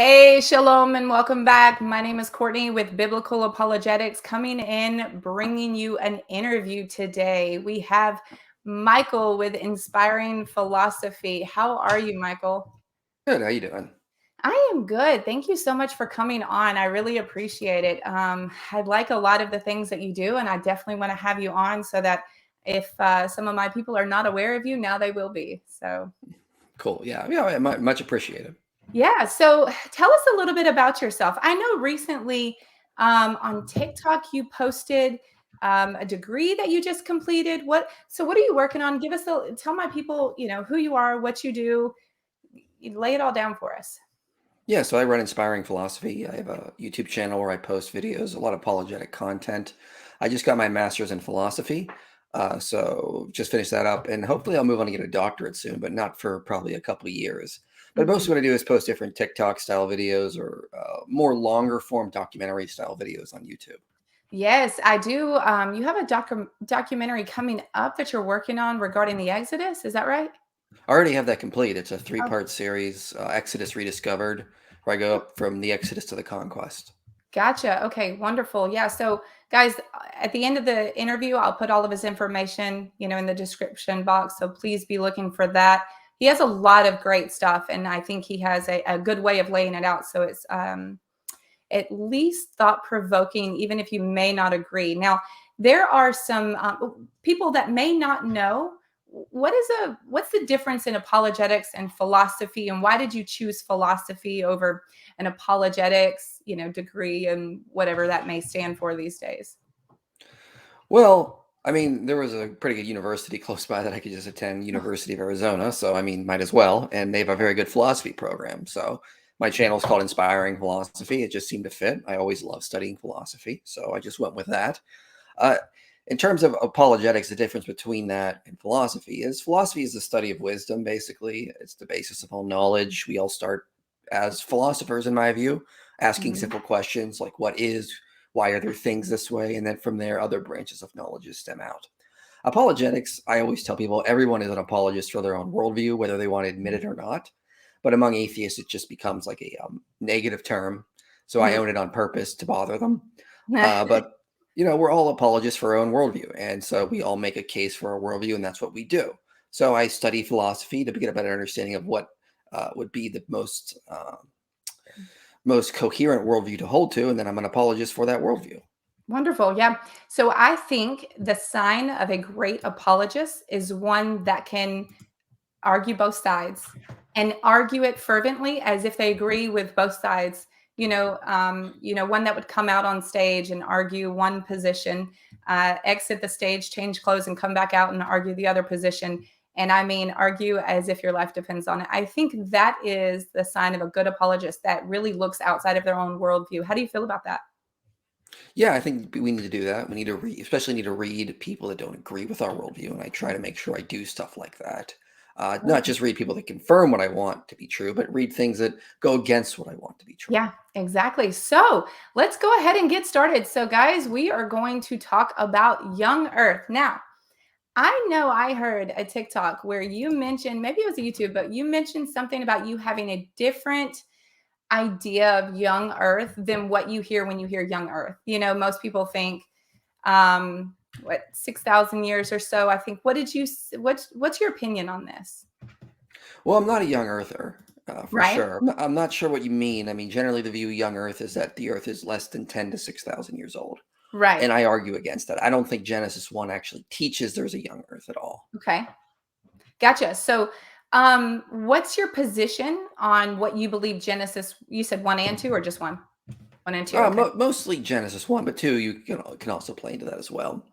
Hey, shalom, and welcome back. My name is Courtney with Biblical Apologetics, coming in, bringing you an interview today. We have Michael with Inspiring Philosophy. How are you, Michael? Good. How you doing? I am good. Thank you so much for coming on. I really appreciate it. I like a lot of the things that you do, and I definitely want to have you on so that if some of my people are not aware of you, now they will be. So. Cool. Yeah. Much appreciated. Yeah. So tell us a little bit about yourself. I know recently on TikTok you posted a degree that you just completed. What are you working on? Tell my people, who you are, what you do. You lay it all down for us. Yeah. So I run Inspiring Philosophy. I have a YouTube channel where I post videos, a lot of apologetic content. I just got my master's in philosophy, so just finished that up, and hopefully I'll move on to get a doctorate soon, but not for probably a couple of years. But most of Mhm. what I do is post different TikTok style videos or more longer form documentary style videos on YouTube. Yes, I do. You have a documentary coming up that you're working on regarding the Exodus. Is that right? I already have that complete. It's a three-part series, Exodus Rediscovered, where I go up from the Exodus to the conquest. Gotcha. Okay, wonderful. Yeah. So, guys, at the end of the interview, I'll put all of his information, in the description box. So please be looking for that. He has a lot of great stuff, and I think he has a good way of laying it out. So it's at least thought provoking, even if you may not agree. Now, there are some people that may not know what's the difference in apologetics and philosophy, and why did you choose philosophy over an apologetics, degree and whatever that may stand for these days? Well, I mean, there was a pretty good university close by that I could just attend, University of Arizona. So, I mean, might as well. And they have a very good philosophy program. So, my channel is called Inspiring Philosophy. It just seemed to fit. I always love studying philosophy. So, I just went with that. Uh, in terms of apologetics, the difference between that and philosophy is the study of wisdom, basically. It's the basis of all knowledge. We all start as philosophers, in my view, asking Mhm. simple questions like what is, why are there things this way? And then from there, other branches of knowledge stem out. Apologetics, I always tell people everyone is an apologist for their own worldview, whether they want to admit it or not. But among atheists, it just becomes like a negative term. So I Mhm. own it on purpose to bother them. But we're all apologists for our own worldview. And so we all make a case for our worldview, and that's what we do. So I study philosophy to get a better understanding of what would be the most coherent worldview to hold to, and then I'm an apologist for that worldview. Wonderful. Yeah. So I think the sign of a great apologist is one that can argue both sides and argue it fervently as if they agree with both sides. One that would come out on stage and argue one position, exit the stage, change clothes, and come back out and argue the other position. And I mean, argue as if your life depends on it. I think that is the sign of a good apologist that really looks outside of their own worldview. How do you feel about that? Yeah, I think we need to do that. We need to read, especially need to read people that don't agree with our worldview, and I try to make sure I do stuff like that. Not just read people that confirm what I want to be true, but read things that go against what I want to be true. Yeah, exactly. So let's go ahead and get started. So, guys, we are going to talk about young Earth. Now, I know I heard a TikTok where you mentioned, maybe it was a YouTube, but you mentioned something about you having a different idea of young Earth than what you hear when you hear young Earth. Most people think, what, 6,000 years or so. I think, what's your opinion on this? Well, I'm not a young earther, for Right? sure. I'm not sure what you mean. I mean, generally, the view of young Earth is that the Earth is less than 10 to 6,000 years old, Right. and I argue against that. I don't think Genesis 1 actually teaches there's a young Earth at all. Okay. Gotcha. So, what's your position on what you believe Genesis? You said one and two, or just one? One and two. Okay. Mostly Genesis 1, but 2 you can also play into that as well.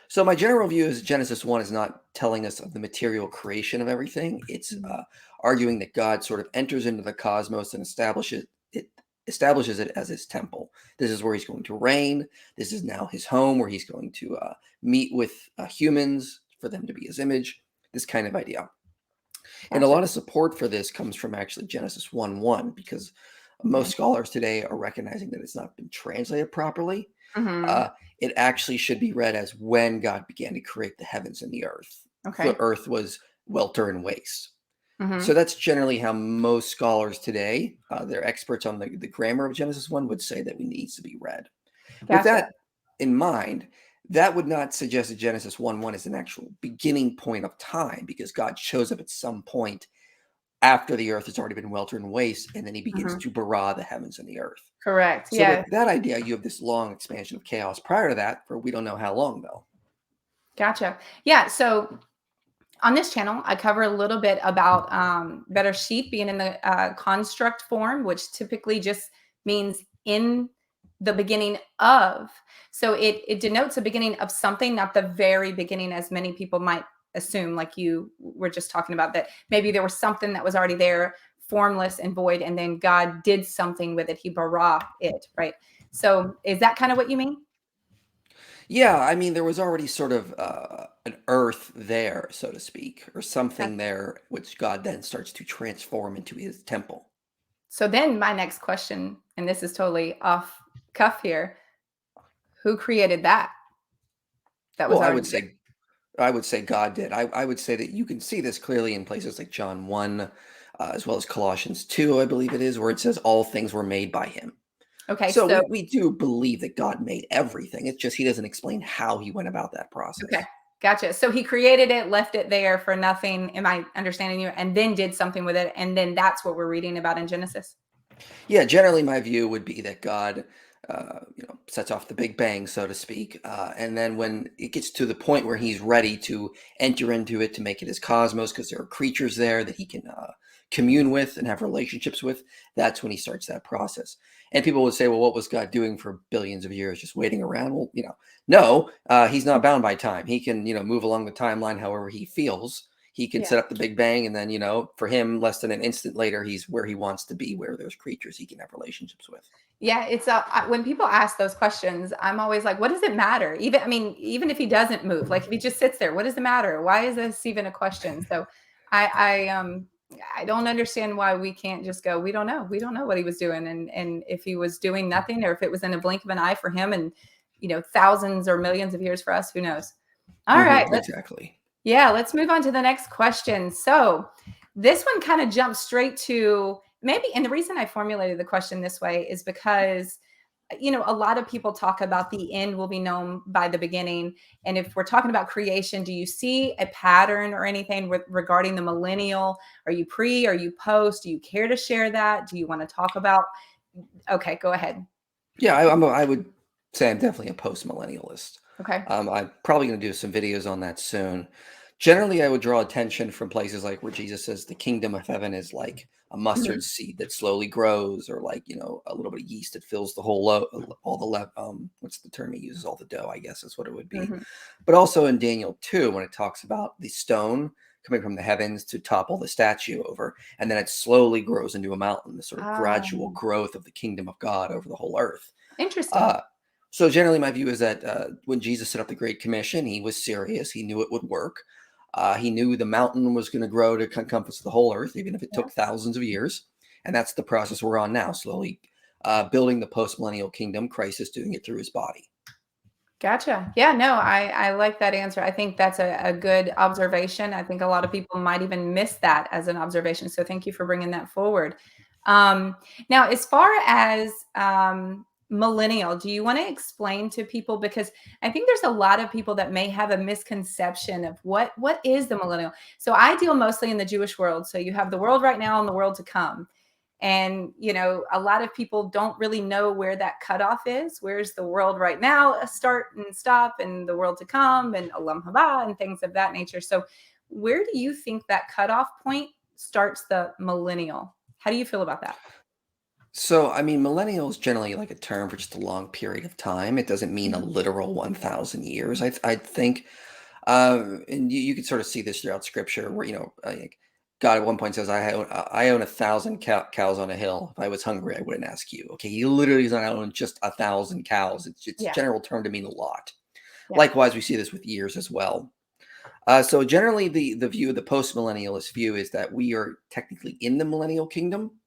So my general view is Genesis 1 is not telling us of the material creation of everything. It's Mhm. arguing that God sort of enters into the cosmos and establishes it as his temple. This is where he's going to reign. This is now his home where he's going to meet with humans for them to be his image. This kind of idea. And a Gotcha. lot of support for this comes from actually Genesis 1:1 because most Okay. scholars today are recognizing that it's not been translated properly. Hmm. uh, it actually should be read as when God began to create the heavens and the earth. The Okay. earth was welter and waste. Hmm. So that's generally how most scholars today, they're experts on the grammar of Genesis 1, would say that it needs to be read. With Gotcha. that in mind, that would not suggest that Genesis 1:1 is an actual beginning point of time, because God shows up at some point after the earth has already been weltered in waste, and then he begins Hmm. to bara the heavens and the earth. Correct. So Yeah. with that idea, you have this long expansion of chaos prior to that, for we don't know how long though. Gotcha. Yeah. So on this channel, I cover a little bit about better sheep being in the construct form, which typically just means in the beginning of. So it denotes a beginning of something, not the very beginning, as many people might assume, like you were just talking about, that maybe there was something that was already there, formless and void, and then God did something with it. He bara it, right? So is that kind of what you mean? Yeah, I mean, there was already sort of an earth there, so to speak, or something Gotcha. there, which God then starts to transform into his temple. So then my next question, and this is totally off cuff here, who created that? That was Well, already there. I would say God did. I would say that you can see this clearly in places like John 1, as well as Colossians 2, I believe it is, where it says all things were made by him. Okay, So so we do believe that God made everything. It's just he doesn't explain how he went about that okay, process. gotcha. So he created it, left it there for nothing. Am I understanding you? And then did something with it, and then that's what we're reading about in Genesis. Yeah, generally my view would be that God, sets off the Big Bang, so to speak, and then when it gets to the point where he's ready to enter into it to make it his cosmos, because there are creatures there that he can commune with and have relationships with, that's when he starts that process. And people would say, well, what was God doing for billions of years, just waiting around? Well, no, he's not bound by time. He can, move along the timeline however he feels. He can Yeah. set up the Big Bang, and then, for him, less than an instant later, he's where he wants to be, where there's creatures he can have relationships with. Yeah, it's when people ask those questions, I'm always like, what does it matter? Even, I mean, even if he doesn't move, like if he just sits there, what does it matter? Why is this even a question? So I don't understand why we can't just go, we don't know. We don't know what he was doing. And if he was doing nothing, or if it was in a blink of an eye for him, and thousands or millions of years for us, who knows? All right, Exactly. let's move on to the next question. So this one kind of jumps straight to maybe, and the reason I formulated the question this way is because, a lot of people talk about the end will be known by the beginning. And if we're talking about creation, do you see a pattern or anything regarding the millennial? Are you pre? Are you post? Do you care to share that? Do you want to talk about? Okay, go ahead. Yeah, I would say I'm definitely a post millennialist. Okay. I'm probably going to do some videos on that soon. Generally, I would draw attention from places like where Jesus says the kingdom of heaven is like a Mhm. mustard seed that slowly grows, or like a little bit of yeast that fills the whole all the what's the term he uses? All the dough, I guess is what it would be. Mhm. But also in Daniel 2, when it talks about the stone coming from the heavens to topple the statue over, and then it slowly grows into a mountain, the sort of gradual Um, growth of the kingdom of God over the whole earth. Interesting. Uh, so generally, my view is that when Jesus set up the Great Commission, he was serious. He knew it would work. He knew the mountain was going to grow to encompass the whole earth, even if it Yeah. took thousands of years. And that's the process we're on now, slowly building the post-millennial kingdom. Christ is doing it through his body. Gotcha. Yeah, no, I like that answer. I think that's a good observation. I think a lot of people might even miss that as an observation. So thank you for bringing that forward. Now, as far as millennial, do you want to explain to people, because I think there's a lot of people that may have a misconception of what is the millennial. So I deal mostly in the Jewish world. So you have the world right now and the world to come. And, a lot of people don't really know where that cutoff is. Where's the world right now, a start and stop, and the world to come, and Olam Haba, and things of that nature. So, where do you think that cutoff point starts the millennial? How do you feel about that? So, I mean, millennial is generally like a term for just a long period of time. It doesn't mean a Mhm. literal 1,000 years. I think. And you can sort of see this throughout scripture where, like God at one point says, I own 1,000 cows on a hill. If I was hungry, I wouldn't ask you. Okay. He literally does not own just 1,000 cows. It's a Yeah. general term to mean a lot. Yeah. Likewise, we see this with years as well. So generally the view of the post-millennialist view is that we are technically in the millennial kingdom.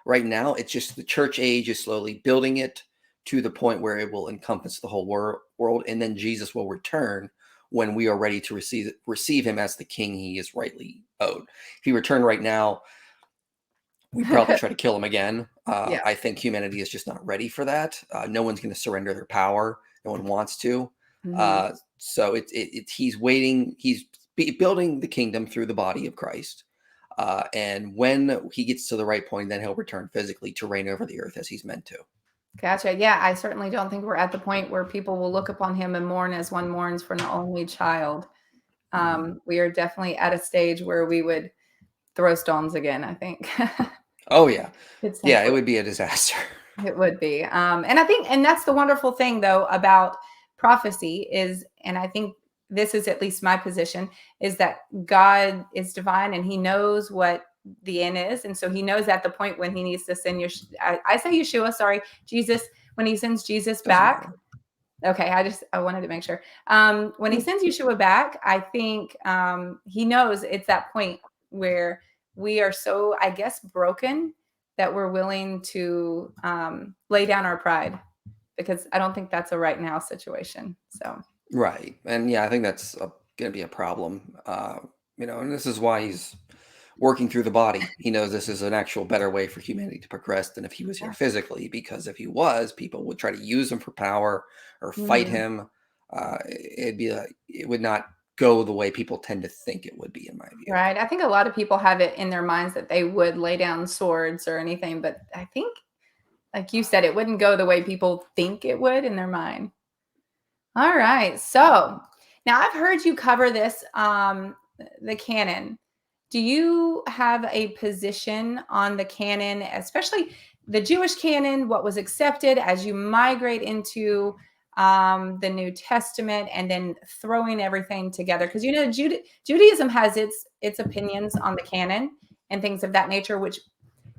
Right now, it's just the church age is slowly building it to the point where it will encompass the whole world, and then Jesus will return when we are ready to receive him as the king he is rightly owed. If he returned right now, we'd probably try to kill him again. Yeah. I think humanity is just not ready for that. No one's going to surrender their power. No one wants to. Mhm. So he's waiting. He's building the kingdom through the body of Christ. And when he gets to the right point, then he'll return physically to reign over the earth as he's meant to. Gotcha. Yeah, I certainly don't think we're at the point where people will look upon him and mourn as one mourns for an only child. Mhm. We are definitely at a stage where we would throw stones again, I think. Oh yeah, It's yeah. It simply would be a disaster. it would be. And I think, and that's the wonderful thing though about prophecy is, and I think this is at least my position, is that God is divine and he knows what the end is. And so he knows at the point when he needs to send I say Yeshua, sorry, Jesus, when he sends Jesus Doesn't back. matter. Okay, I wanted to make sure. When he Yeah. sends Yeshua back, I think he knows it's that point where we are so, I guess, broken that we're willing to lay down our pride because I don't think that's a right now situation. So, Right. And yeah, I think that's going to be a problem. And this is why he's working through the body. He knows this is an actual better way for humanity to progress than if he was here yeah. physically, because if he was, people would try to use him for power or fight Mhm. him. It would not go the way people tend to think it would be, in my view. Right. I think a lot of people have it in their minds that they would lay down swords or anything, but I think, like you said, it wouldn't go the way people think it would in their mind. All right. So now I've heard you cover this, the canon. Do you have a position on the canon, especially the Jewish canon, what was accepted as you migrate into the New Testament and then throwing everything together? Because Judaism has its opinions on the canon and things of that nature, which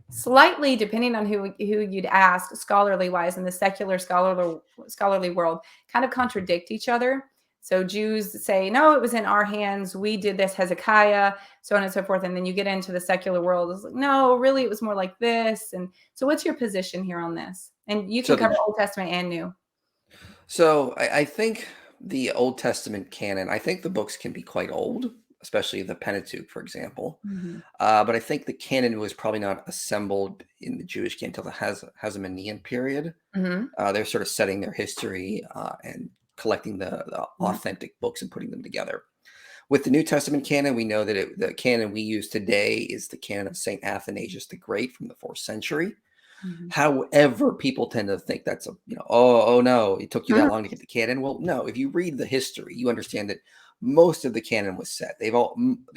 slightly depending on who you'd ask scholarly wise in the secular scholarly world kind of contradict each other. So Jews say no, it was in our hands, we did this, Hezekiah, so on and so forth, and then you get into the secular world, it's like no, really it was more like this. And so what's your position here on this? And you can So cover the Old Testament and New. I think the Old Testament canon, I think the books can be quite old, especially the Pentateuch, for example. Mhm. But I think the canon was probably not assembled in the Jewish canon until the Hasmonean period. Mhm. They're sort of setting their history and collecting the Mhm. authentic books and putting them together. With the New Testament canon, we know that the canon we use today is the canon of Saint Athanasius the Great from the 4th century. Mhm. However, people tend to think that's oh no, it took you that Mhm. long to get the canon. Well, no, if you read the history, you understand that most of the canon was set. The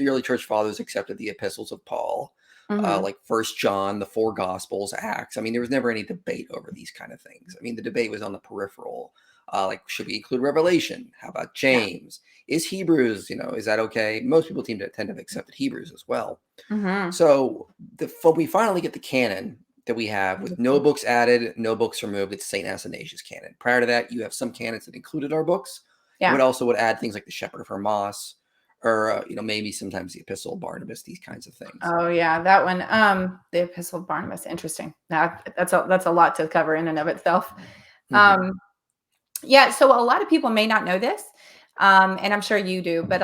early church fathers accepted the epistles of Paul, Mhm. like First John, the four Gospels, Acts. I mean, there was never any debate over these kind of things. I mean, the debate was on the peripheral. Like, should we include Revelation? How about Yeah. James? Is Hebrews, is that okay? Most people tend to have accepted Hebrews as well. Mhm. So when we finally get the canon that we have with no books added, no books removed, it's St. Athanasius canon. Prior to that, you have some canons that included our books. It Yeah. would add things like the Shepherd of Hermas, or maybe sometimes the Epistle of Barnabas, these kinds of things. Oh yeah, that one. The Epistle of Barnabas. Interesting. That's a lot to cover in and of itself. Hmm. Um, yeah. So a lot of people may not know this, and I'm sure you do, but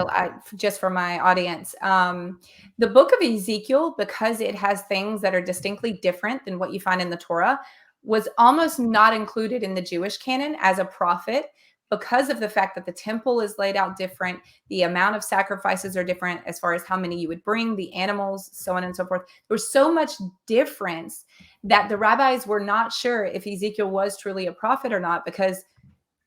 just for my audience, the Book of Ezekiel, because it has things that are distinctly different than what you find in the Torah, was almost not included in the Jewish canon as a prophet because of the fact that the temple is laid out different, the amount of sacrifices are different as far as how many you would bring, the animals, so on and so forth. There's so much difference that the rabbis were not sure if Ezekiel was truly a prophet or not because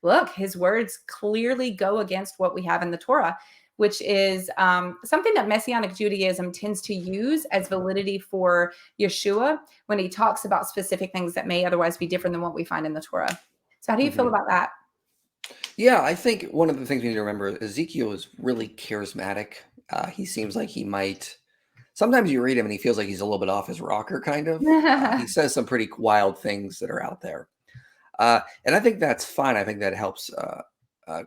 look, his words clearly go against what we have in the Torah, which is something that Messianic Judaism tends to use as validity for Yeshua when he talks about specific things that may otherwise be different than what we find in the Torah. So, how do you feel Hmm. about that? Yeah, I think one of the things we need to remember, Ezekiel is really charismatic. He seems like he might. Sometimes you read him and he feels like he's a little bit off his rocker, kind of. He says some pretty wild things that are out there. And I think that's fine. I think that helps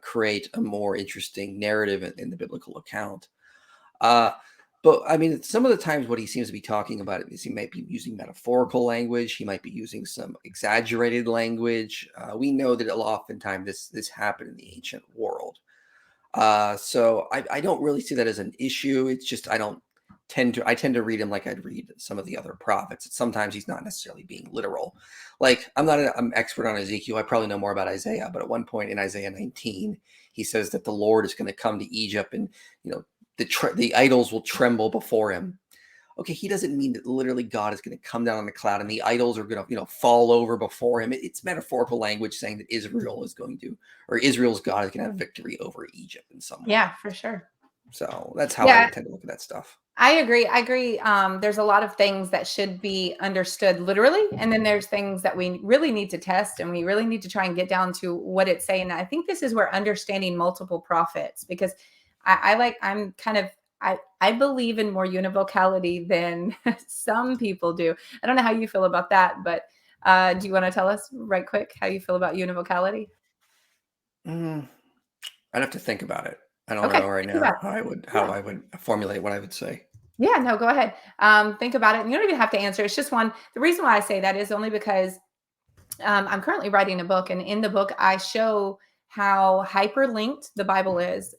create a more interesting narrative in the biblical account. Uh, but I mean, some of the times what he seems to be talking about is he might be using metaphorical language. He might be using some exaggerated language. We know that oftentimes this happened in the ancient world. So I don't really see that as an issue. It's just I tend to read him like I'd read some of the other prophets. Sometimes he's not necessarily being literal. Like I'm not an expert on Ezekiel. I probably know more about Isaiah, but at one point in Isaiah 19, he says that the Lord is going to come to Egypt, and the idols will tremble before him. Okay, he doesn't mean that literally God is going to come down on the cloud and the idols are going to, fall over before him. It's metaphorical language saying that Israel's God is going to have victory over Egypt in some way. Yeah, for sure. So that's how I Yeah, would tend to look at that stuff. I agree. I agree. There's a lot of things that should be understood literally, and then there's things that we really need to test, and we really need to try and get down to what it's saying. And I think this is where understanding multiple prophets, because I believe in more univocality than some people do. I don't know how you feel about that, but do you want to tell us right quick how you feel about univocality? Mm, I'd have to think about it. I don't Okay, know right think about now it. how Yeah. I would formulate what I would say. Yeah, no, go ahead. Think about it. And you don't even have to answer. It's just one. The reason why I say that is only because I'm currently writing a book, and in the book, I show how hyperlinked the Bible is,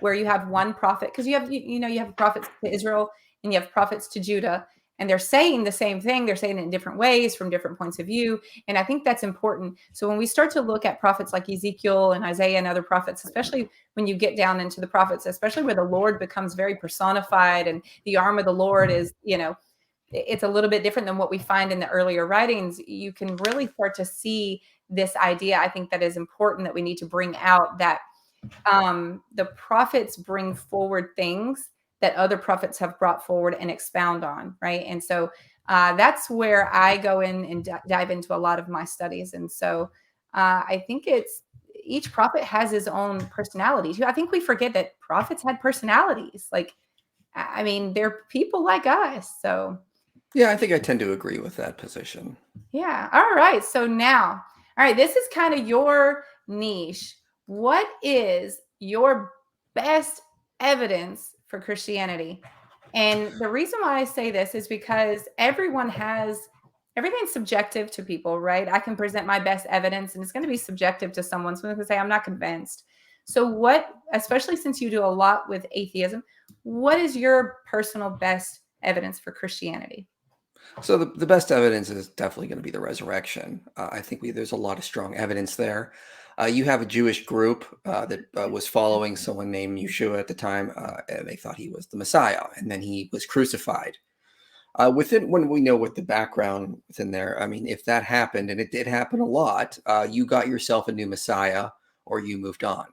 where you have one prophet, because you have prophets to Israel and you have prophets to Judah, and they're saying the same thing. They're saying it in different ways from different points of view, and I think that's important. So when we start to look at prophets like Ezekiel and Isaiah and other prophets, especially when you get down into the prophets, especially where the Lord becomes very personified and the arm of the Lord is, it's a little bit different than what we find in the earlier writings. You can really start to see this idea. I think that is important that we need to bring out that the prophets bring forward things that other prophets have brought forward and expound on, right? And so that's where I go in and dive into a lot of my studies. And so I think it's each prophet has his own personality too. I think we forget that prophets had personalities. Like, I mean, they're people like us. So Yeah, I think I tend to agree with that position. yeah. All right. So now, all right, this is kind of your niche. What is your best evidence for Christianity? And the reason why I say this is because everything's subjective to people, right? I can present my best evidence and it's going to be subjective to someone. Someone's going to say, I'm not convinced. So, especially since you do a lot with atheism, what is your personal best evidence for Christianity? So the best evidence is definitely going to be the resurrection. I think there's a lot of strong evidence there. You have a Jewish group that was following someone named Yeshua at the time, and they thought he was the Messiah, and then he was crucified. Within when we know what the background within there, I mean, if that happened, and it did happen a lot, you got yourself a new Messiah, or you moved on.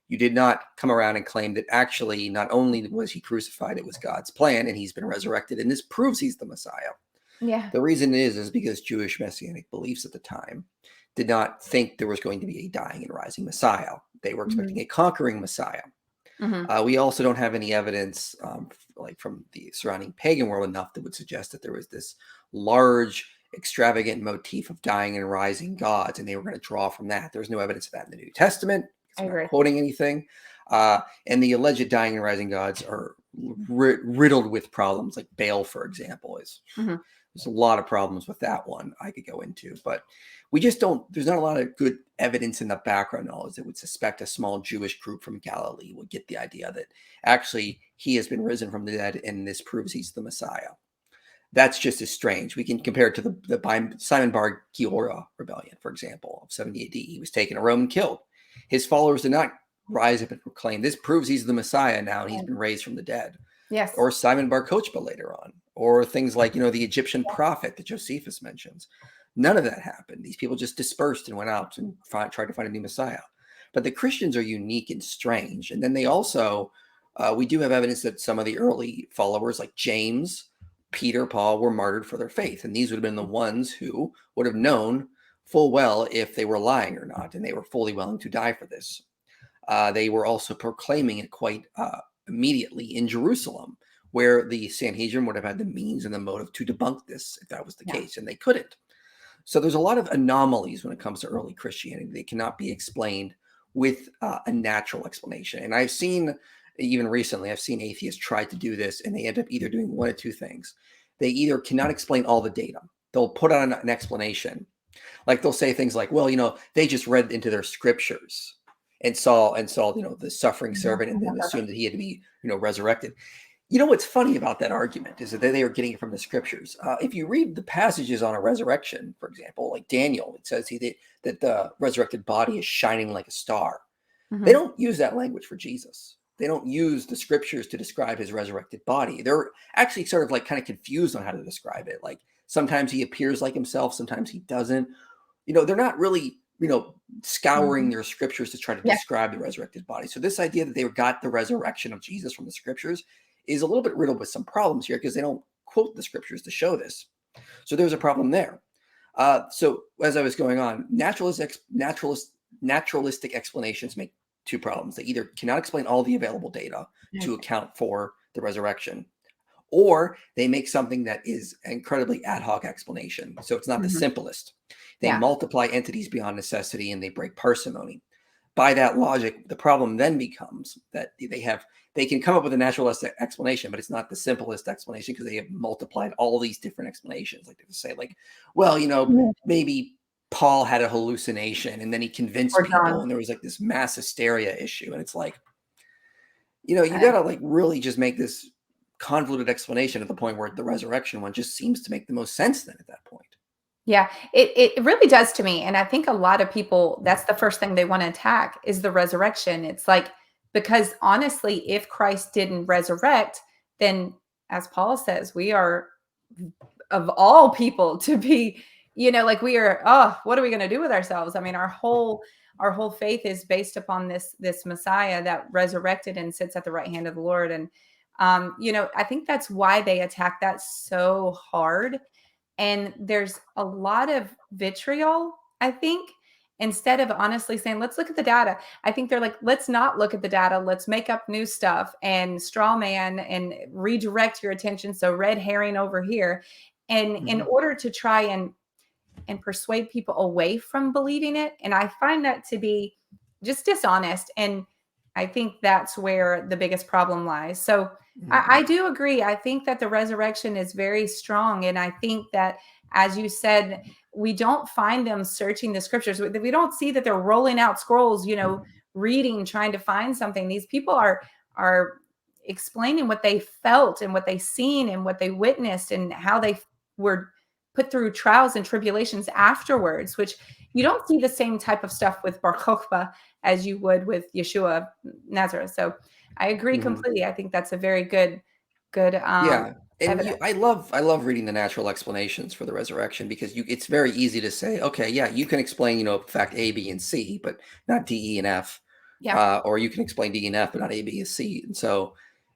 You did not come around and claim that actually not only was he crucified, it was God's plan, and he's been resurrected, and this proves he's the Messiah. Yeah. The reason is because Jewish messianic beliefs at the time did not think there was going to be a dying and rising Messiah. They were expecting Mhm. a conquering Messiah. Mhm. We also don't have any evidence, like from the surrounding pagan world, enough that would suggest that there was this large, extravagant motif of dying and rising gods, and they were going to draw from that. There's no evidence of that in the New Testament because I I'm not agree. quoting anything. And the alleged dying and rising gods are riddled with problems, like Baal, for example, is Mhm. there's a lot of problems with that one I could go into, but we just don't, there's not a lot of good evidence in the background knowledge that would suspect a small Jewish group from Galilee would get the idea that actually he has been risen from the dead and this proves he's the Messiah. That's just as strange. We can compare it to the Simon Bar Giora rebellion, for example, of 70 AD. He was taken to Rome and killed. His followers did not rise up and proclaim, this proves he's the Messiah now and he's Right. been raised from the dead. Yes. Or Simon Bar Kochba later on, or things like, the Egyptian prophet that Josephus mentions. None of that happened. These people just dispersed and went out and tried to find a new Messiah. But the Christians are unique and strange. And then they also, we do have evidence that some of the early followers, like James, Peter, Paul, were martyred for their faith. And these would have been the ones who would have known full well if they were lying or not. And they were fully willing to die for this. They were also proclaiming it quite immediately in Jerusalem, where the Sanhedrin would have had the means and the motive to debunk this if that was the Yeah. case, and they couldn't. So there's a lot of anomalies when it comes to early Christianity. They cannot be explained with a natural explanation. And I've seen, even recently, I've seen atheists try to do this, and they end up either doing one of two things. They either cannot explain all the data. They'll put on an explanation. Like they'll say things like, well, they just read into their scriptures. and saw the suffering servant, and then assumed that he had to be resurrected. What's funny about that argument is that they are getting it from the scriptures. If you read the passages on a resurrection, for example, like Daniel, it says that the resurrected body is shining like a star. They don't use that language for Jesus. They don't use the scriptures to describe his resurrected body. They're actually sort of like kind of confused on how to describe it. Like sometimes he appears like himself, sometimes he doesn't. They're not really, scouring their scriptures to try to Yeah. describe the resurrected body. So this idea that they got the resurrection of Jesus from the scriptures is a little bit riddled with some problems here because they don't quote the scriptures to show this. So there's a problem there. So as I was going on, naturalistic explanations make two problems. They either cannot explain all the available data to account for the resurrection, or they make something that is an incredibly ad hoc explanation. So it's not the simplest. They multiply entities beyond necessity and they break parsimony. By that logic, the problem then becomes that they can come up with a naturalistic explanation, but it's not the simplest explanation because they have multiplied all these different explanations. Like they say, like, well, maybe Paul had a hallucination and then he convinced people and there was like this mass hysteria issue. And it's like, you gotta like really just make this convoluted explanation at the point where the resurrection one just seems to make the most sense then at that point. Yeah, it really does to me. And I think a lot of people, that's the first thing they want to attack is the resurrection. It's like, because honestly, if Christ didn't resurrect, then as Paul says, we are of all people to be, like we are, oh, what are we going to do with ourselves? I mean, our whole faith is based upon this Messiah that resurrected and sits at the right hand of the Lord. And I think that's why they attack that so hard. And there's a lot of vitriol, I think, instead of honestly saying, let's look at the data. I think they're like, let's not look at the data. Let's make up new stuff and straw man and redirect your attention. So red herring over here. And in order to try and persuade people away from believing it. And I find that to be just dishonest. And I think that's where the biggest problem lies. So I do agree. I think that the resurrection is very strong. And I think that, as you said, we don't find them searching the scriptures. We don't see that they're rolling out scrolls, reading, trying to find something. These people are explaining what they felt and what they seen and what they witnessed and how they were put through trials and tribulations afterwards, which you don't see the same type of stuff with Bar Kokhba as you would with Yeshua Nazareth. So I agree completely. I think that's a very good yeah. And evidence. I love reading the natural explanations for the resurrection because it's very easy to say, okay, yeah, you can explain, fact A, B, and C, but not D, E, and F. Yeah. Or you can explain D and F, but not A, B, and C. And so,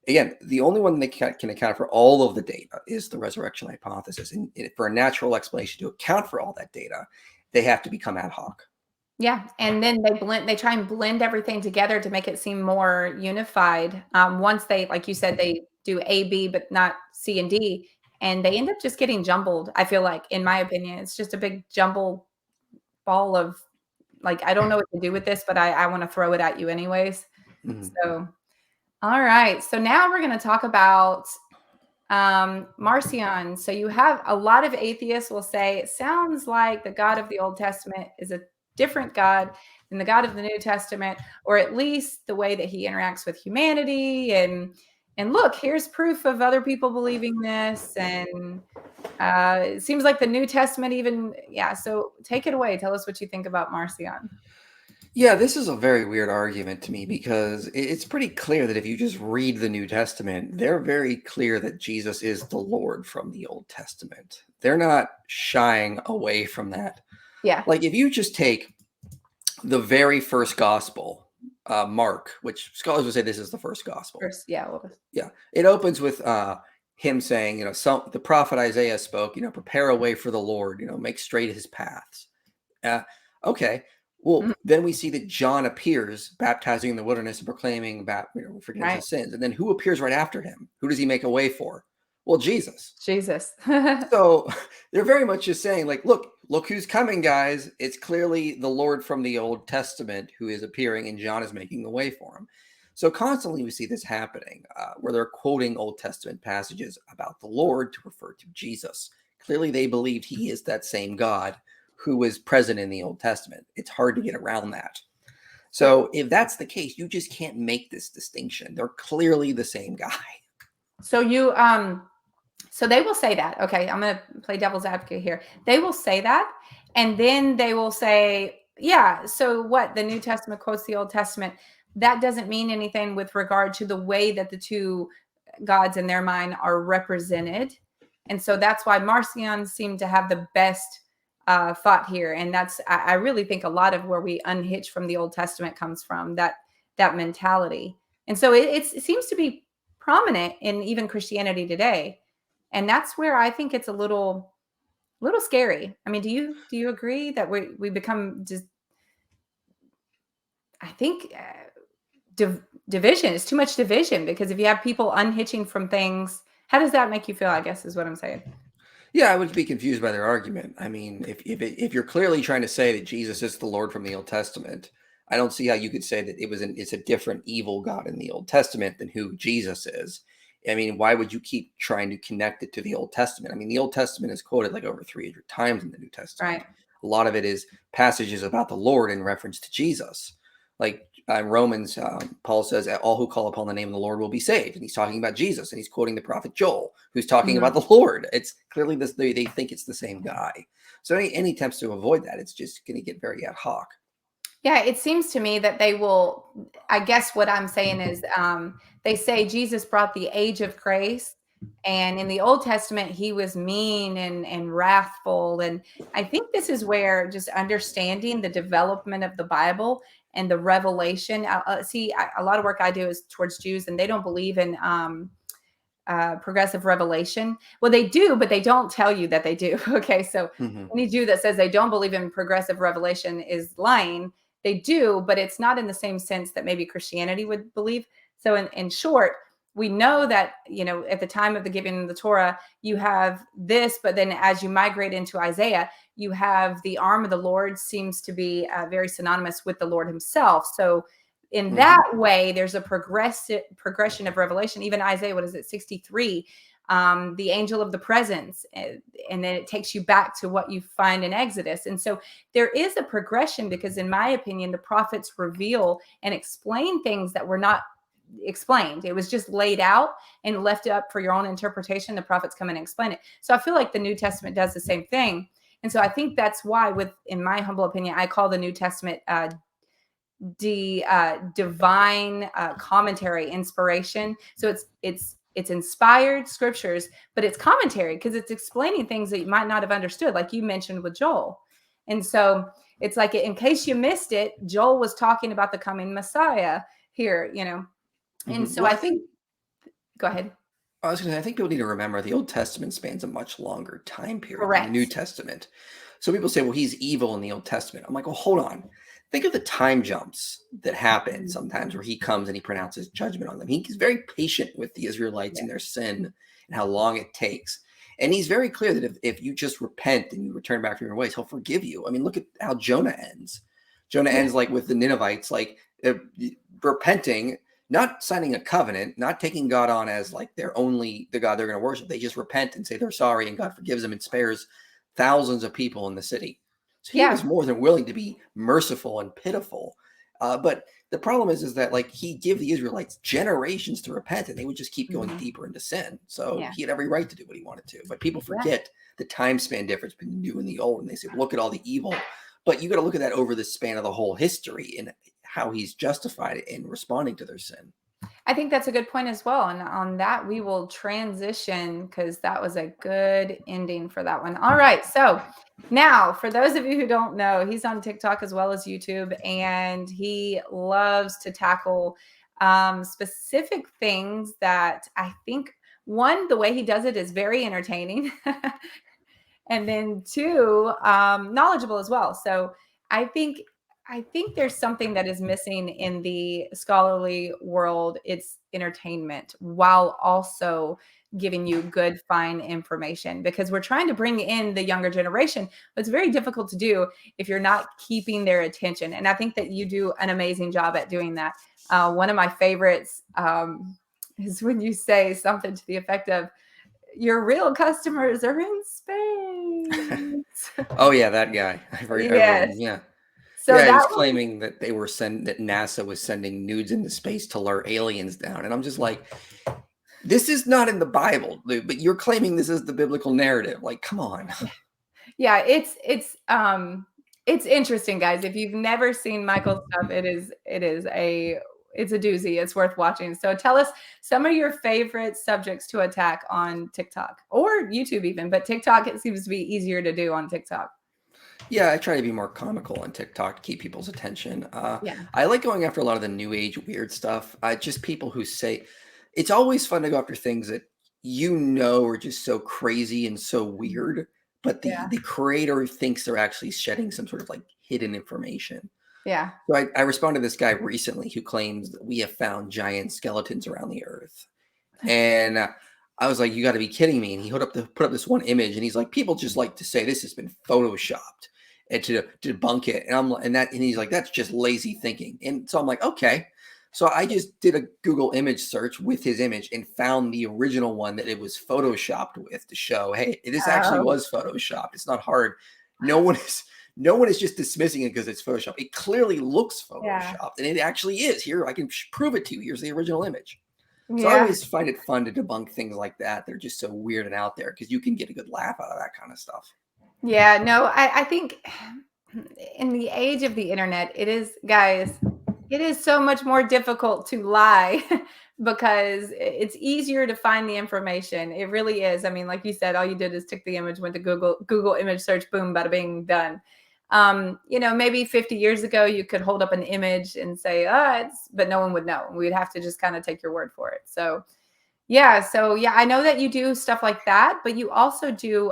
again, the only one that can account for all of the data is the resurrection hypothesis. And for a natural explanation to account for all that data, they have to become ad hoc. Yeah, and then they try and blend everything together to make it seem more unified. Once they, like you said, they do A, B, but not C and D, and they end up just getting jumbled. I feel like, in my opinion, it's just a big jumble ball of, like, I don't know what to do with this, but I want to throw it at you anyways. So, all right. So now we're going to talk about Marcion. So you have a lot of atheists will say it sounds like the God of the Old Testament is a different God than the God of the New Testament, or at least the way that he interacts with humanity. And look, here's proof of other people believing this. And it seems like the New Testament even, yeah. So take it away. Tell us what you think about Marcion. Yeah, this is a very weird argument to me because it's pretty clear that if you just read the New Testament, they're very clear that Jesus is the Lord from the Old Testament. They're not shying away from that. Yeah. Like if you just take the very first gospel, Mark, which scholars would say this is the first gospel. First, yeah. Yeah. It opens with him saying, the prophet Isaiah spoke, prepare a way for the Lord, make straight his paths. Okay. Well, then we see that John appears baptizing in the wilderness and proclaiming forgiveness of sins. And then who appears right after him? Who does he make a way for? Well, Jesus. So they're very much just saying, like, look who's coming, guys. It's clearly the Lord from the Old Testament who is appearing, and John is making the way for him. So constantly we see this happening where they're quoting Old Testament passages about the Lord to refer to Jesus. Clearly they believed he is that same God who was present in the Old Testament. It's hard to get around that. So if that's the case, you just can't make this distinction. They're clearly the same guy. So you so they will say that. Okay, I'm going to play devil's advocate here. They will say that, and then they will say, yeah, so what? The New Testament quotes the Old Testament. That doesn't mean anything with regard to the way that the two gods in their mind are represented. And so that's why Marcion seemed to have the best thought here. And that's, I really think a lot of where we unhitch from the Old Testament comes from that mentality. And so it seems to be prominent in even Christianity today. And that's where I think it's a little scary. I mean, do you agree that we become just, I think, division is too much division, because if you have people unhitching from things, how does that make you feel? I guess is what I'm saying. Yeah, I would be confused by their argument. I mean, if you're clearly trying to say that Jesus is the Lord from the Old Testament, I don't see how you could say that it's a different evil God in the Old Testament than who Jesus is. I mean, why would you keep trying to connect it to the Old Testament? I mean, the Old Testament is quoted like over 300 times in the New Testament. Right. A lot of it is passages about the Lord in reference to Jesus. Like in Romans, Paul says, all who call upon the name of the Lord will be saved. And he's talking about Jesus, and he's quoting the prophet Joel, who's talking about the Lord. It's clearly this, they think it's the same guy. So any attempts to avoid that, it's just going to get very ad hoc. Yeah, it seems to me that they will, I guess what I'm saying is they say Jesus brought the age of grace. And in the Old Testament, he was mean and wrathful. And I think this is where just understanding the development of the Bible and the revelation. A lot of work I do is towards Jews, and they don't believe in progressive revelation. Well, they do, but they don't tell you that they do. Okay, so any Jew that says they don't believe in progressive revelation is lying. They do, but it's not in the same sense that maybe Christianity would believe. So in short, we know that, at the time of the giving of the Torah, you have this, but then as you migrate into Isaiah, you have the arm of the Lord seems to be very synonymous with the Lord himself. So in that way, there's a progression of revelation. Even Isaiah, what is it, 63, the angel of the presence, and then it takes you back to what you find in Exodus. And so there is a progression, because in my opinion, the prophets reveal and explain things that were not explained. It was just laid out and left up for your own interpretation. The prophets come in and explain it. So I feel like the New Testament does the same thing. And so I think that's why, in my humble opinion, I call the New Testament divine commentary, inspiration. So it's inspired scriptures, but it's commentary because it's explaining things that you might not have understood, like you mentioned with Joel. And so it's like, in case you missed it, Joel was talking about the coming Messiah here, And so I think, go ahead. I was going to say, I think people need to remember the Old Testament spans a much longer time period than the New Testament. So people say, well, he's evil in the Old Testament. I'm like, well, hold on. Think of the time jumps that happen sometimes where he comes and he pronounces judgment on them. He's very patient with the Israelites and their sin and how long it takes. And he's very clear that if you just repent and you return back from your ways, he'll forgive you. I mean, look at how Jonah ends. Jonah ends like with the Ninevites, like repenting, not signing a covenant, not taking God on as like the God they're going to worship. They just repent and say they're sorry, and God forgives them and spares thousands of people in the city. So he was more than willing to be merciful and pitiful. But the problem is that like he gave the Israelites generations to repent, and they would just keep going deeper into sin. So he had every right to do what he wanted to. But people forget the time span difference between the new and the old, and they say, look at all the evil. But you got to look at that over the span of the whole history and how he's justified in responding to their sin. I think that's a good point as well. And on that, we will transition, because that was a good ending for that one. All right. So now, for those of you who don't know, he's on TikTok as well as YouTube, and he loves to tackle specific things that I think, one, the way he does it is very entertaining. And then two, knowledgeable as well. So I think there's something that is missing in the scholarly world. It's entertainment while also giving you good, fine information, because we're trying to bring in the younger generation, but it's very difficult to do if you're not keeping their attention. And I think that you do an amazing job at doing that. One of my favorites is when you say something to the effect of, your real customers are in space. Oh yeah, that guy. Yes. Yeah. So Yeah, he that was one, claiming that that NASA was sending nudes into space to lure aliens down, and I'm just like, this is not in the Bible, dude, but you're claiming this is the biblical narrative. Like, come on. yeah, it's interesting, guys. If you've never seen Michael's stuff, it's a doozy. It's worth watching. So tell us some of your favorite subjects to attack on TikTok or YouTube even, but TikTok, it seems to be easier to do on TikTok. Yeah, I try to be more comical on TikTok to keep people's attention. Yeah. I like going after a lot of the new age weird stuff. Just people who say it's always fun to go after things that are just so crazy and so weird, but Yeah. the creator thinks they're actually shedding some sort of like hidden information. Yeah. So I responded to this guy recently who claims that we have found giant skeletons around the earth. And I was like, you got to be kidding me. And he put up this one image and he's like, people just like to say this has been photoshopped and to debunk it. And he's like, that's just lazy thinking. And so I'm like, okay. So I just did a Google image search with his image and found the original one that it was photoshopped with to show, hey, this actually Oh, was photoshopped. It's not hard. No one is no one is just dismissing it because it's photoshopped. It clearly looks yeah. photoshopped and it actually is. Here, I can prove it to you. Here's the original image. So I Yeah. always find it fun to debunk things like that. They're just so weird and out there because you can get a good laugh out of that kind of stuff. Yeah. No, I think in the age of the internet, it is, guys, it is so much more difficult to lie because it's easier to find the information. It really is. I mean, like you said, all you did is took the image, went to Google image search, boom, bada bing, done. Maybe 50 years ago, you could hold up an image and say, but no one would know. We'd have to just kind of take your word for it. So, I know that you do stuff like that, but you also do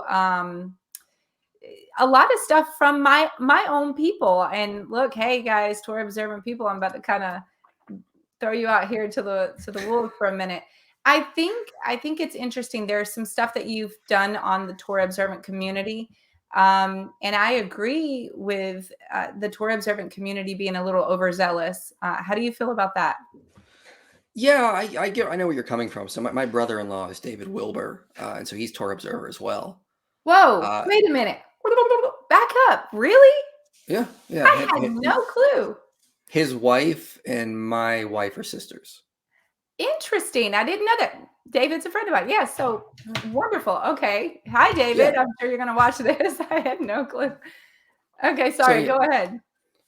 a lot of stuff from my own people. And look, hey guys, Torah observant people, I'm about to kind of throw you out here to the wolves for a minute. I think it's interesting. There's some stuff that you've done on the Torah observant community. And I agree with the Torah observant community being a little overzealous. How do you feel about that? Yeah, I know where you're coming from. So my brother-in-law is David Wilbur, and so he's Torah Observer as well. Whoa, Uh, wait a minute. Back up. Really? yeah, yeah. I had no clue. His wife and my wife are sisters. Interesting. I didn't know that. David's a friend of mine. Yeah, so wonderful. Okay. Hi, Yeah. David. I'm sure you're going to watch this. I had no clue. Okay, So sorry. yeah, Go ahead.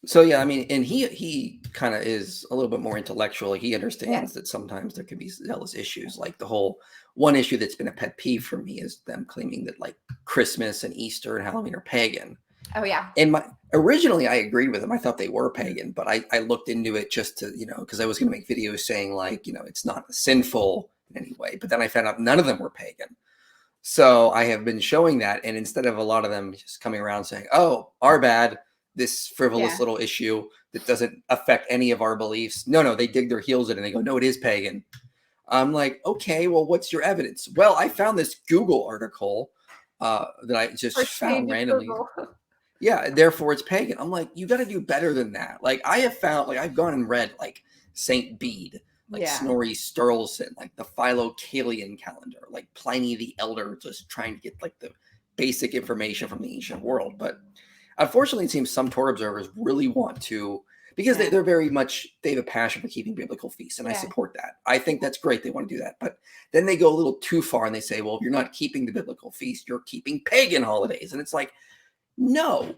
So yeah, I mean, and he kind of is a little bit more intellectual. Like he Yeah. understands that sometimes there can be zealous issues. Like the whole one issue that's been a pet peeve for me is them claiming that like Christmas and Easter and Halloween are pagan. Oh, yeah. And my originally I agreed with them. I thought they were pagan, but I looked into it just to, because I was going to make videos saying like, it's not sinful in any way. But then I found out none of them were pagan. So I have been showing that, and instead of a lot of them just coming around saying, "Oh, our bad, this frivolous Yeah. little issue that doesn't affect any of our beliefs," no, they dig their heels in and they go, "No, it is pagan." I'm like, okay, well, what's your evidence? Well, I found this Google article that I just found Persuaded randomly. Google. Yeah, therefore it's pagan. I'm like, you got to do better than that. Like I have found, like I've gone and read like Saint Bede, like Yeah. Snorri Sturluson, like the Philocalian calendar, like Pliny the Elder, just trying to get like the basic information from the ancient world. But unfortunately, it seems some Torah observers really want to, because Yeah. they have a passion for keeping biblical feasts, and I Yeah. support that. I think that's great. They want to do that. But then they go a little too far and they say, well, if you're not keeping the biblical feast, you're keeping pagan holidays. And it's like, no,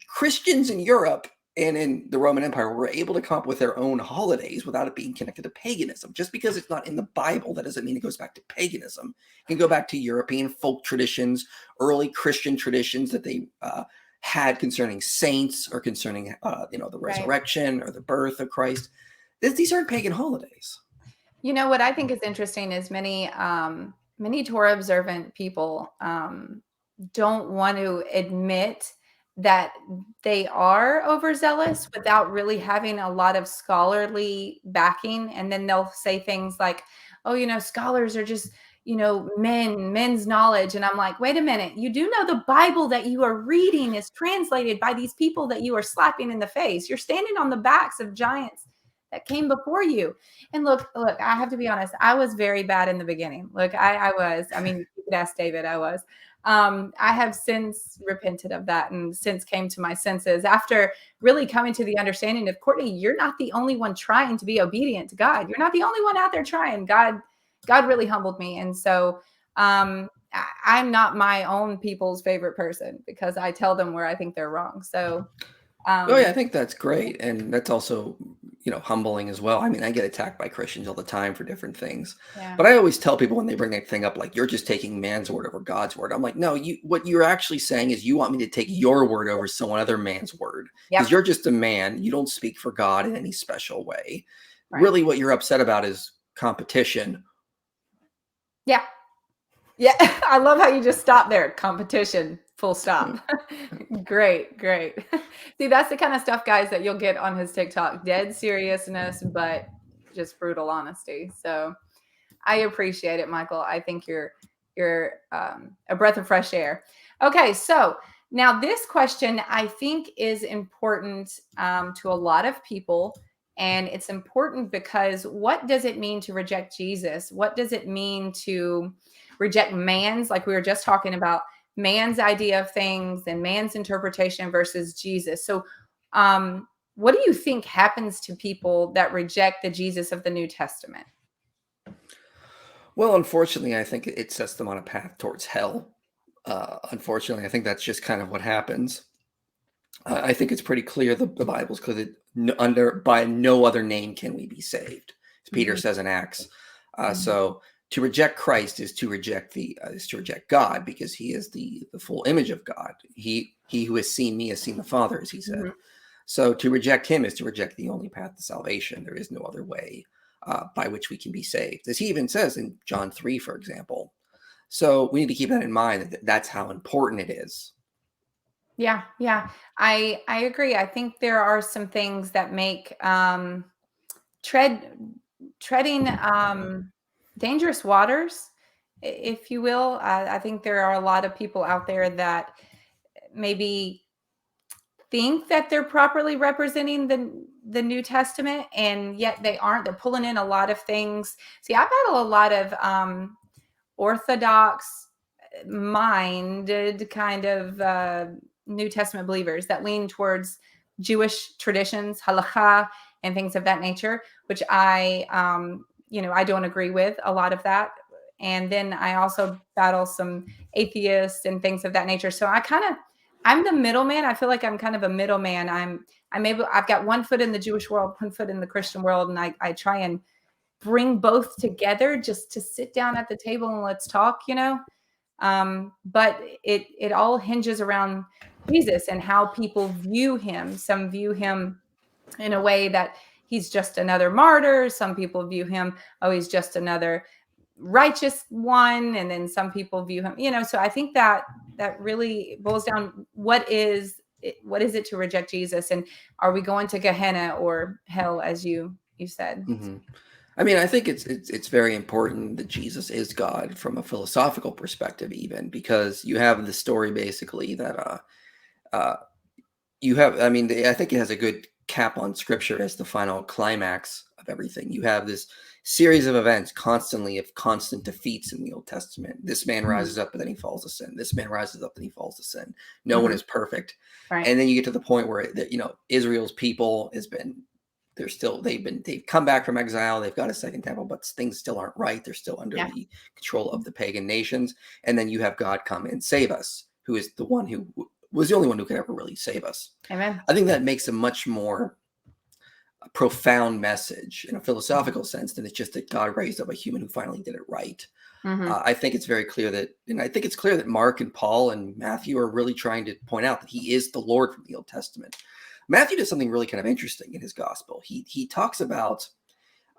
Christians in Europe and in the Roman Empire were able to come up with their own holidays without it being connected to paganism. Just because it's not in the Bible, that doesn't mean it goes back to paganism. It can go back to European folk traditions, early Christian traditions that they had concerning saints or concerning, the Right. resurrection or the birth of Christ. These aren't pagan holidays. What I think is interesting is many Torah observant people don't want to admit that they are overzealous without really having a lot of scholarly backing. And then they'll say things like, oh, scholars are just, men's knowledge. And I'm like, wait a minute, you do know the Bible that you are reading is translated by these people that you are slapping in the face. You're standing on the backs of giants that came before you. And look, I have to be honest, I was very bad in the beginning. Look, I was. I mean, you could ask David. I was. I have since repented of that and since came to my senses after really coming to the understanding of Courtney, you're not the only one trying to be obedient to God. You're not the only one out there trying. God really humbled me. And so I'm not my own people's favorite person because I tell them where I think they're wrong. So Oh yeah, I think that's great, and that's also, humbling as well. I mean, I get attacked by Christians all the time for different things, yeah. but I always tell people when they bring that thing up, like, you're just taking man's word over God's word. I'm like, no, what you're actually saying is you want me to take your word over someone other man's word because Yep. you're just a man. You don't speak for God in any special way. Right. Really, what you're upset about is competition. Yeah. Yeah. I love how you just stop there. Competition, full stop. Great. See, that's the kind of stuff, guys, that you'll get on his TikTok. Dead seriousness, but just brutal honesty. So I appreciate it, Michael. I think you're a breath of fresh air. Okay, so now this question I think is important to a lot of people, and it's important because what does it mean to reject Jesus? What does it mean to reject man's, like we were just talking about, man's idea of things and man's interpretation versus Jesus? So, what do you think happens to people that reject the Jesus of the New Testament? Well, unfortunately, I think it sets them on a path towards hell. Unfortunately, I think that's just kind of what happens. I think it's pretty clear the Bible's clear that by no other name can we be saved, as Peter Mhm. says in Acts. Mhm. So to reject Christ is to reject God because He is the full image of God. He who has seen me has seen the Father, as He said. Mhm. So to reject Him is to reject the only path to salvation. There is no other way by which we can be saved, as He even says in John 3, for example. So we need to keep that in mind that that's how important it is. Yeah. I agree. I think there are some things that make tread treading dangerous waters, if you will. I think there are a lot of people out there that maybe think that they're properly representing the New Testament, and yet they aren't. They're pulling in a lot of things. See, I battle a lot of orthodox minded kind of New Testament believers that lean towards Jewish traditions, halakha, and things of that nature, which I don't agree with a lot of that. And then I also battle some atheists and things of that nature. So I'm the middleman. I feel like I'm kind of a middleman. I've got one foot in the Jewish world, one foot in the Christian world, and I try and bring both together just to sit down at the table and let's talk. But it all hinges around Jesus and how people view him. Some view him in a way that he's just another martyr. Some people view him, oh, he's just another righteous one. And then some people view him. So I think that really boils down what is it to reject Jesus, and are we going to Gehenna or hell, as you said? hmm I mean, I think it's very important that Jesus is God from a philosophical perspective, even because you have the story basically that uh, you have. I mean, I think it has a good cap on Scripture as the final climax of everything. You have this series of events constantly of constant defeats in the Old Testament. This man Mhm. rises up, but then he falls to sin. This man rises up, and he falls to sin. No one Mhm. is perfect, Right. and then you get to the point where Israel's people has been they've come back from exile. They've got a second temple, but things still aren't right. They're still under Yeah. the control of the pagan nations. And then you have God come and save us, who is the one who was the only one who could ever really save us. Amen. I think that makes a much more profound message in a philosophical sense than it's just that God raised up a human who finally did it right. Mhm. I think it's very clear and I think it's clear that Mark and Paul and Matthew are really trying to point out that he is the Lord from the Old Testament. Matthew does something really kind of interesting in his gospel. He talks about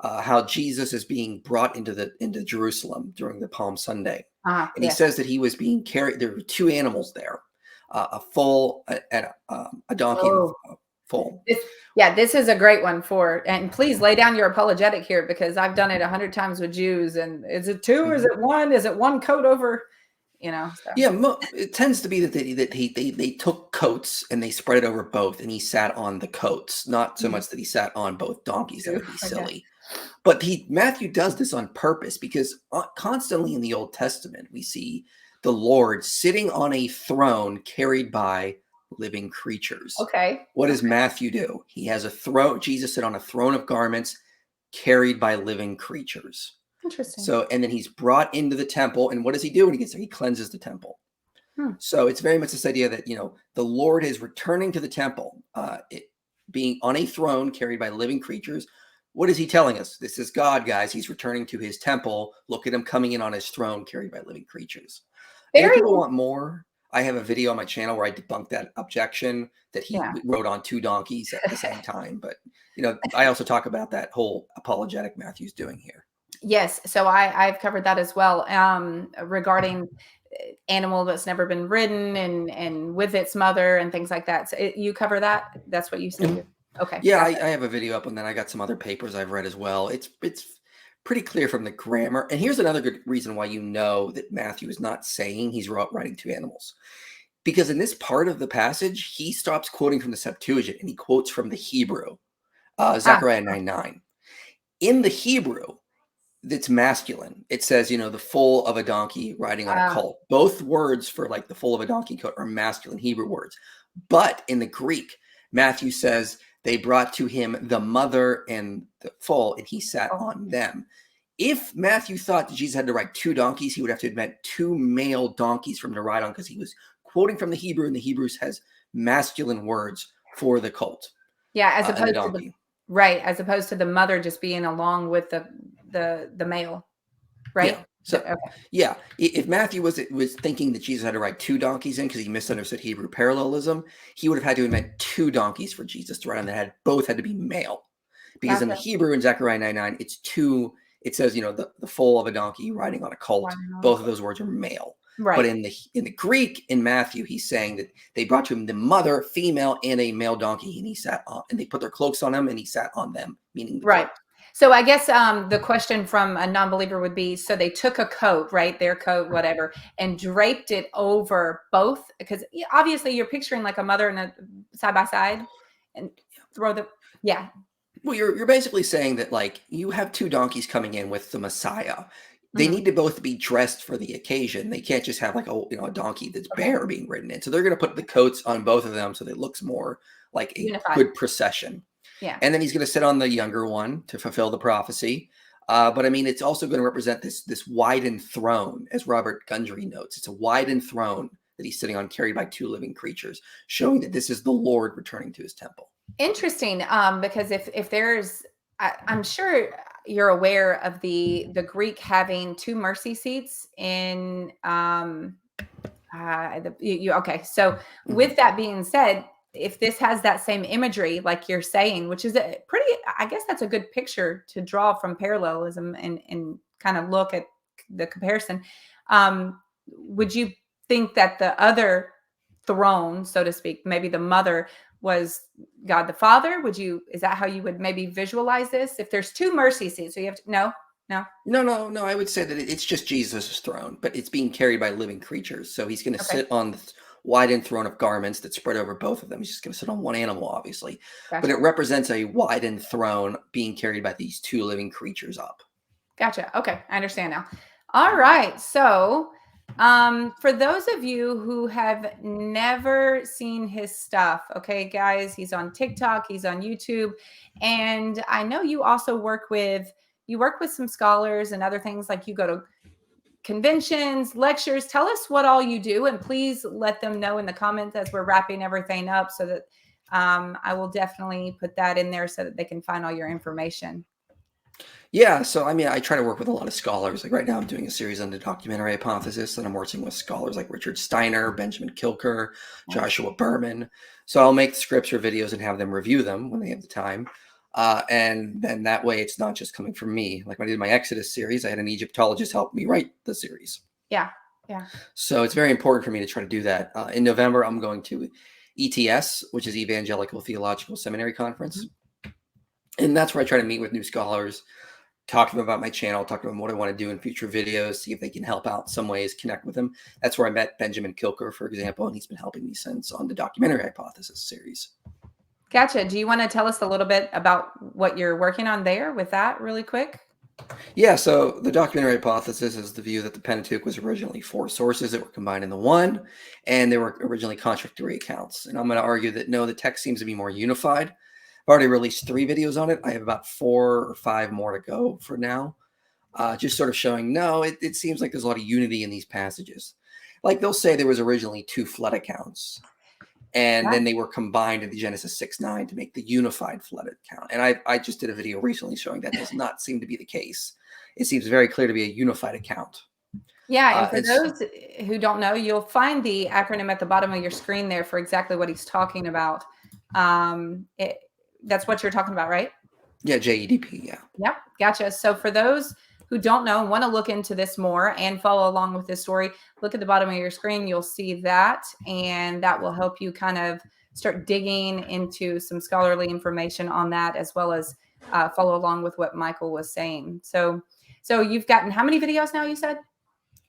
how Jesus is being brought into Jerusalem during the Palm Sunday, and he Yes. says that he was being carried. There were two animals there, a foal and a donkey and Oh, a foal. this is a great one and please lay down your apologetic here because I've done it 100 times with Jews. And is it two? Is Mhm. it one? Is it one coat over? So. Yeah, it tends to be that they took coats and they spread it over both, and he sat on the coats. Not so Mhm. much that he sat on both donkeys; that Two. would be Okay. silly. But Matthew does this on purpose because constantly in the Old Testament, we see the Lord sitting on a throne carried by living creatures. Okay. What does Matthew do? He has a throne, Jesus sit on a throne of garments carried by living creatures. Interesting. So, and then he's brought into the temple. And what does he do when he gets there? He cleanses the temple. Hmm. So it's very much this idea that, the Lord is returning to the temple, being on a throne carried by living creatures. What is he telling us? This is God, guys. He's returning to his temple. Look at him coming in on his throne carried by living creatures. And if Very, people want more, I have a video on my channel where I debunk that objection that he yeah. rode on 2 donkeys at the same time. But, I also talk about that whole apologetic Matthew's doing here. Yes. So I've covered that as well, regarding animal that's never been ridden and with its mother and things like that. So you cover that? That's what you said? Mhm. Okay. Yeah, I Gotcha. have a video up, and then I got some other papers I've read as well. It's pretty clear from the grammar. And here's another good reason why that Matthew is not saying he's writing to animals. Because in this part of the passage, he stops quoting from the Septuagint and he quotes from the Hebrew, Ah, Zechariah 9:9. In the Hebrew, that's masculine. It says, the foal of a donkey riding on a ah, colt. Both words for like the foal of a donkey coat are masculine Hebrew words. But in the Greek, Matthew says they brought to him the mother and the foal, and he sat oh, on them. If Matthew thought that Jesus had to ride 2 donkeys, he would have to have meant 2 male donkeys for him to ride on, because he was quoting from the Hebrew, and the Hebrews has masculine words for the colt yeah. As and the opposed to donkey. right, as opposed to the mother just being along with the male, right? Yeah. So, Okay. yeah, if Matthew was thinking that Jesus had to ride 2 donkeys in because he misunderstood Hebrew parallelism, he would have had to invent 2 donkeys for Jesus to ride on that both had to be male. Because in the Gotcha. Hebrew in Zechariah 9:9, it's 2. It says, the foal of a donkey riding on a colt. Both of those words are male. But Right. in the Greek, in Matthew, he's saying that they brought to him the mother, female, and a male donkey, and he sat on, and they put their cloaks on him, and he sat on them, meaning the Right. colt. So I guess the question from a non-believer would be: so they took a coat, right, their coat, whatever, and draped it over both, because obviously you're picturing like a mother and a side by side, and throw the yeah. Well, you're basically saying that, like, you have 2 donkeys coming in with the Messiah. They Mhm. need to both be dressed for the occasion. They can't just have like a donkey that's Okay. bare being ridden in. So they're going to put the coats on both of them so that it looks more like a Unified. good procession. Yeah. And then he's going to sit on the younger one to fulfill the prophecy. But I mean, it's also going to represent this widened throne, as Robert Gundry notes. It's a widened throne that he's sitting on, carried by 2 living creatures, showing that this is the Lord returning to his temple. Interesting, because if there's, I'm sure you're aware of the Greek having 2 mercy seats in, okay. So Mhm. with that being said, if this has that same imagery, like you're saying, which is a pretty, I guess that's a good picture to draw from parallelism and kind of look at the comparison. Would you think that the other throne, so to speak, maybe the mother was God the Father? Is that how you would maybe visualize this? If there's 2 mercy seats, so you have to, no. No, no, no. I would say that it's just Jesus' throne, but it's being carried by living creatures. So he's going to Okay. sit on the widened throne of garments that spread over both of them. He's just going to sit on one animal, obviously, but it Gotcha. represents a widened throne being carried by these 2 living creatures up. Gotcha. Okay, I understand now. All right. So, for those of you who have never seen his stuff, okay, guys, he's on TikTok, he's on YouTube, and I know you work with some scholars and other things, like you go to conventions, lectures. Tell us what all you do, and please let them know in the comments as we're wrapping everything up, so that I will definitely put that in there so that they can find all your information. Yeah, so I mean, I try to work with a lot of scholars. Like right now, I'm doing a series on the documentary hypothesis, and I'm working with scholars like Richard Steiner, Benjamin Kilker, Nice. Joshua Berman. So I'll make scripts or videos and have them review them when they have the time. And then that way, it's not just coming from me. Like when I did my Exodus series, I had an Egyptologist help me write the series. Yeah. Yeah. So it's very important for me to try to do that. In November, I'm going to ETS, which is Evangelical Theological Seminary Conference. Mhm. And that's where I try to meet with new scholars, talk to them about my channel, talk to them what I want to do in future videos, see if they can help out some ways, connect with them. That's where I met Benjamin Kilker, for example, and he's been helping me since on the documentary hypothesis series. Gotcha. Do you want to tell us a little bit about what you're working on there with that really quick? Yeah, so the documentary hypothesis is the view that the Pentateuch was originally four sources that were combined into one, and they were originally contradictory accounts. And I'm going to argue that no, the text seems to be more unified. I've already released 3 videos on it. I have about 4 or 5 more to go for now. Just sort of showing, no, it seems like there's a lot of unity in these passages. Like they'll say there was originally 2 flood accounts, and Yeah. then they were combined into Genesis 6:9 to make the unified flood account. And I just did a video recently showing that does not seem to be the case. It seems very clear to be a unified account. Yeah, and for It's those who don't know, you'll find the acronym at the bottom of your screen there for exactly what he's talking about. It, that's what you're talking about, right? Yeah, JEDP. Yeah. Yep, gotcha. So for those who don't know and want to look into this more and follow along with this story, look at the bottom of your screen. You'll see that, and that will help you kind of start digging into some scholarly information on that, as well as follow along with what Michael was saying. So you've gotten how many videos now? You said.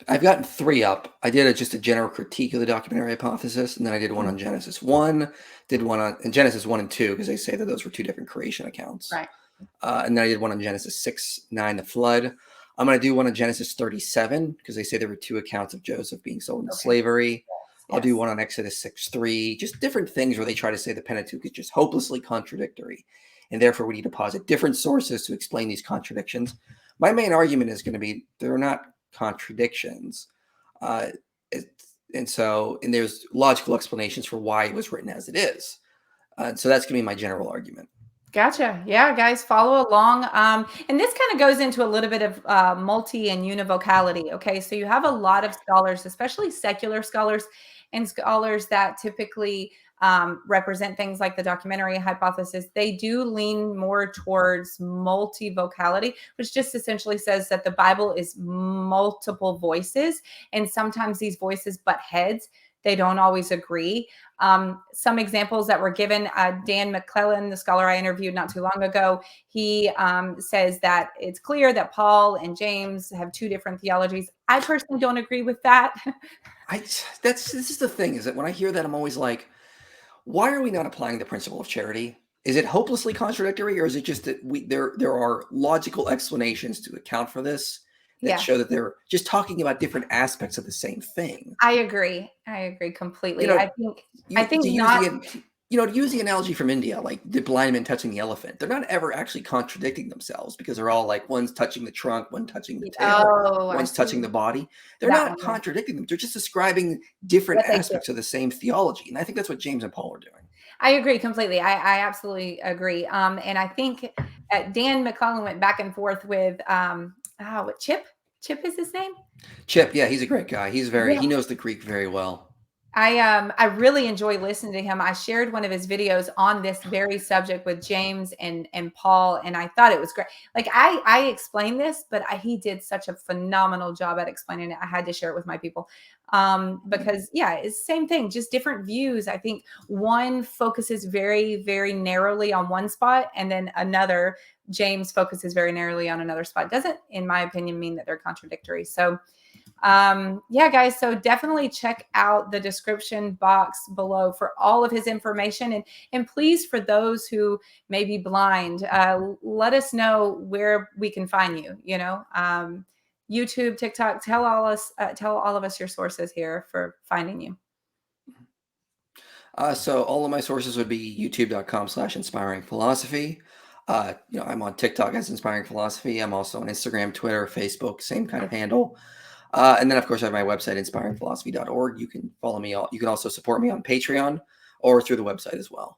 I've gotten 3 up. I did just a general critique of the documentary hypothesis, and then I did one on Genesis 1, did one on and Genesis 1 and 2, because they say that those were 2 different creation accounts. Right. And then I did one on Genesis 6:9, the flood. I'm going to do one on Genesis 37, because they say there were 2 accounts of Joseph being sold into slavery. I'll do one on Exodus 6:3, just different things where they try to say the Pentateuch is just hopelessly contradictory, and therefore we need to posit different sources to explain these contradictions. My main argument is going to be they're not contradictions. Uh, and there's logical explanations for why it was written as it is. So that's going to be my general argument. Gotcha. Yeah, guys, follow along. And this kind of goes into a little bit of multi and univocality. Okay, so you have a lot of scholars, especially secular scholars and scholars that typically represent things like the documentary hypothesis. They do lean more towards multivocality, which just essentially says that the Bible is multiple voices, and sometimes these voices butt heads. They don't always agree. Some examples that were given, Dan McClellan, the scholar I interviewed not too long ago, he says that it's clear that Paul and James have 2 different theologies. I personally don't agree with that. This is the thing, is that when I hear that, I'm always like, why are we not applying the principle of charity? Is it hopelessly contradictory, or is it just that there are logical explanations to account for this that show that they're just talking about different aspects of the same thing? I agree. I agree completely. You know, I think to not. use the analogy from India, like the blind man touching the elephant, they're not ever actually contradicting themselves, because they're all like, one's touching the trunk, one touching the tail, one's touching the body. They're not contradicting them. They're just describing different aspects of the same theology. And I think that's what James and Paul are doing. I agree completely. I absolutely agree. And I think Dan McClellan went back and forth with what Chip? Chip is his name? Chip, yeah, he's a great guy. He knows the Greek very well. I really enjoy listening to him. I shared one of his videos on this very subject with James and Paul, and I thought it was great. Like I explained this, but he did such a phenomenal job at explaining it. I had to share it with my people because it's the same thing, just different views. I think one focuses very, very narrowly on one spot, and then another, James, focuses very narrowly on another spot. Doesn't, in my opinion, mean that they're contradictory. So guys, so definitely check out the description box below for all of his information, and please, for those who may be blind, let us know where we can find you. YouTube, TikTok, tell all of us your sources here for finding you. So all of my sources would be youtube.com/inspiring philosophy. I'm on TikTok as Inspiring Philosophy. I'm also on Instagram, Twitter, Facebook, same kind of handle. And then, of course, I have my website, inspiringphilosophy.org. You can follow me. You can also support me on Patreon or through the website as well.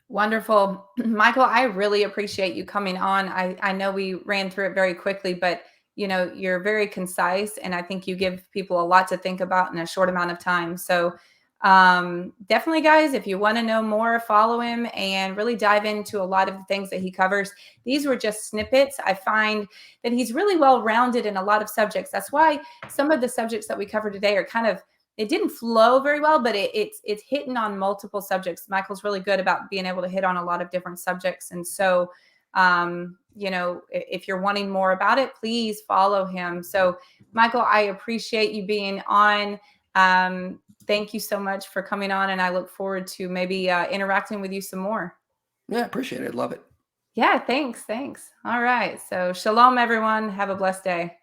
Wonderful. Michael, I really appreciate you coming on. I know we ran through it very quickly, but you're very concise, and I think you give people a lot to think about in a short amount of time. So definitely, guys, if you want to know more, follow him and really dive into a lot of the things that he covers. These were just snippets. I find that he's really well-rounded in a lot of subjects. That's why some of the subjects that we covered today are kind of, it didn't flow very well, but it's hitting on multiple subjects. Michael's really good about being able to hit on a lot of different subjects. And so, if you're wanting more about it, please follow him. So Michael, I appreciate you being on. Thank you so much for coming on, and I look forward to maybe interacting with you some more. Yeah, appreciate it. Love it. Yeah, thanks. Thanks. All right. So, shalom, everyone. Have a blessed day.